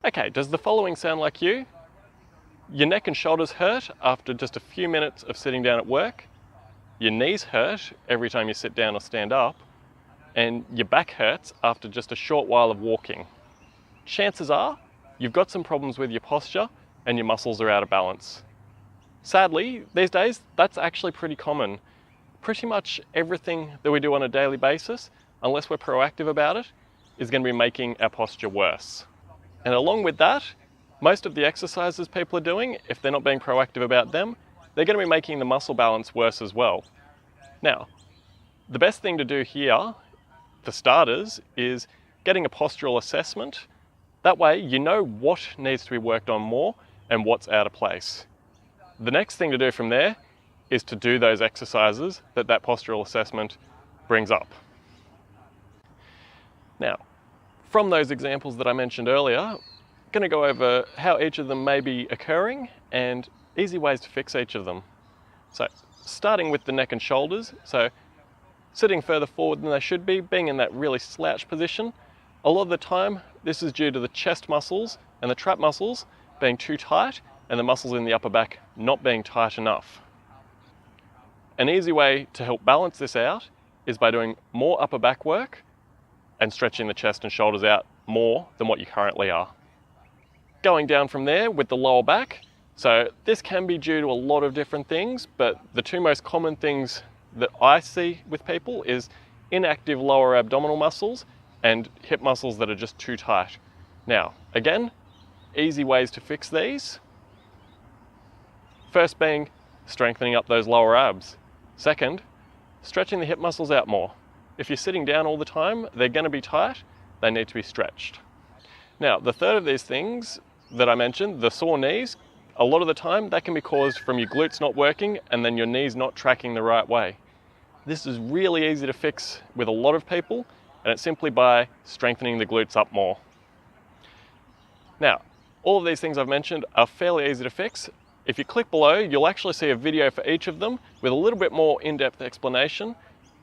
Okay, does the following sound like you? Your neck and shoulders hurt after just a few minutes of sitting down at work, your knees hurt every time you sit down or stand up, and your back hurts after just a short while of walking. Chances are you've got some problems with your posture and your muscles are out of balance. Sadly, these days, that's actually pretty common. Pretty much everything that we do on a daily basis, unless we're proactive about it, is going to be making our posture worse. And along with that, most of the exercises people are doing, if they're not being proactive about them, they're going to be making the muscle balance worse as well. Now, the best thing to do here, for starters, is getting a postural assessment. That way you know what needs to be worked on more and what's out of place. The next thing to do from there is to do those exercises that postural assessment brings up. Now, from those examples that I mentioned earlier, I'm going to go over how each of them may be occurring and easy ways to fix each of them. So, starting with the neck and shoulders, so sitting further forward than they should be, being in that really slouch position. A lot of the time, this is due to the chest muscles and the trap muscles being too tight and the muscles in the upper back not being tight enough. An easy way to help balance this out is by doing more upper back work and stretching the chest and shoulders out more than what you currently are. Going down from there with the lower back, so this can be due to a lot of different things, but the two most common things that I see with people is inactive lower abdominal muscles and hip muscles that are just too tight. Now, again, easy ways to fix these. First being strengthening up those lower abs. Second, stretching the hip muscles out more. If you're sitting down all the time, they're going to be tight, they need to be stretched. Now, the third of these things that I mentioned, the sore knees, a lot of the time that can be caused from your glutes not working and then your knees not tracking the right way. This is really easy to fix with a lot of people, and it's simply by strengthening the glutes up more. Now, all of these things I've mentioned are fairly easy to fix. If you click below, you'll actually see a video for each of them with a little bit more in-depth explanation,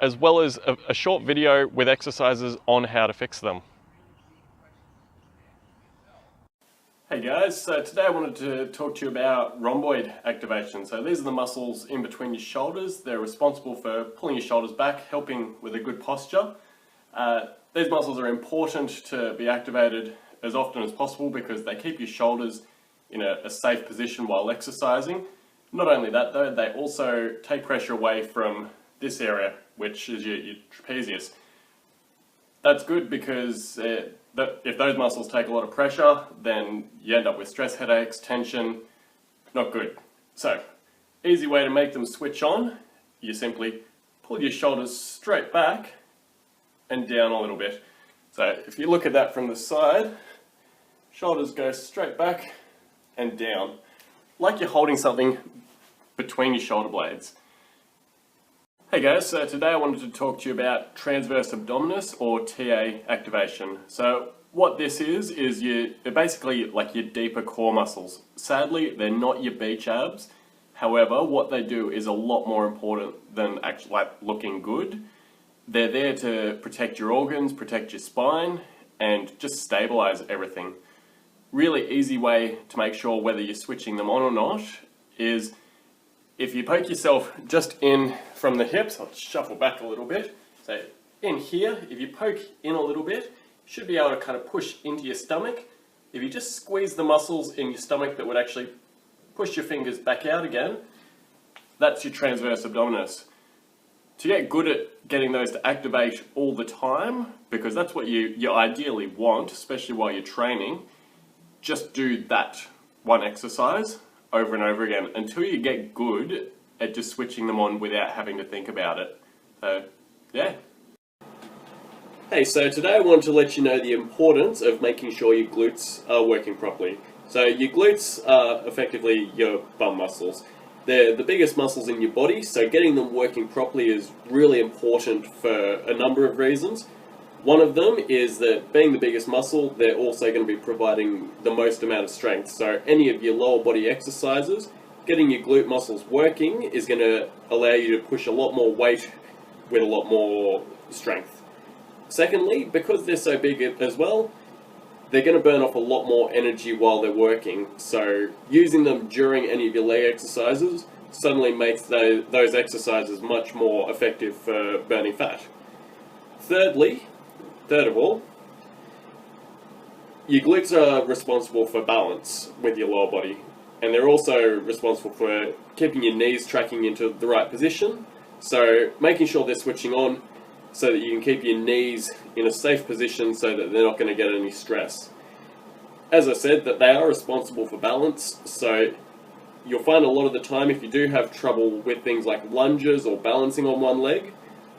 as well as a short video with exercises on how to fix them. Hey guys, so today I wanted to talk to you about rhomboid activation. So these are the muscles in between your shoulders. They're responsible for pulling your shoulders back, helping with a good posture. These muscles are important to be activated as often as possible because they keep your shoulders in a safe position while exercising. Not only that though, they also take pressure away from this area, which is your trapezius. That's good because if those muscles take a lot of pressure, then you end up with stress headaches, tension, not good. So, easy way to make them switch on, you simply pull your shoulders straight back and down a little bit. So if you look at that from the side, shoulders go straight back and down, like you're holding something between your shoulder blades. Hey guys, so today I wanted to talk to you about transverse abdominis or TA activation. So what this is they're basically like your deeper core muscles. Sadly, they're not your beach abs. However, what they do is a lot more important than actually like looking good. They're there to protect your organs, protect your spine, and just stabilize everything. Really easy way to make sure whether you're switching them on or not is if you poke yourself just in from the hips, I'll shuffle back a little bit. So in here, if you poke in a little bit, you should be able to kind of push into your stomach. If you just squeeze the muscles in your stomach that would actually push your fingers back out again, that's your transverse abdominis. To get good at getting those to activate all the time, because that's what you ideally want, especially while you're training, just do that one exercise over and over again until you get good at just switching them on without having to think about it. So, yeah. Hey, so today I wanted to let you know the importance of making sure your glutes are working properly. So your glutes are effectively your bum muscles. They're the biggest muscles in your body, so getting them working properly is really important for a number of reasons. One of them is that being the biggest muscle, they're also going to be providing the most amount of strength. So any of your lower body exercises, getting your glute muscles working is going to allow you to push a lot more weight with a lot more strength. Secondly, because they're so big as well, they're going to burn off a lot more energy while they're working. So using them during any of your leg exercises suddenly makes those exercises much more effective for burning fat. Third of all, your glutes are responsible for balance with your lower body, and they're also responsible for keeping your knees tracking into the right position. So making sure they're switching on so that you can keep your knees in a safe position so that they're not going to get any stress. As I said, that they are responsible for balance, so you'll find a lot of the time if you do have trouble with things like lunges or balancing on one leg,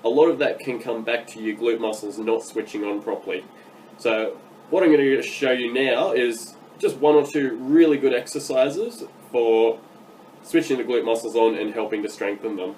a lot of that can come back to your glute muscles not switching on properly. So what I'm going to show you now is just one or two really good exercises for switching the glute muscles on and helping to strengthen them.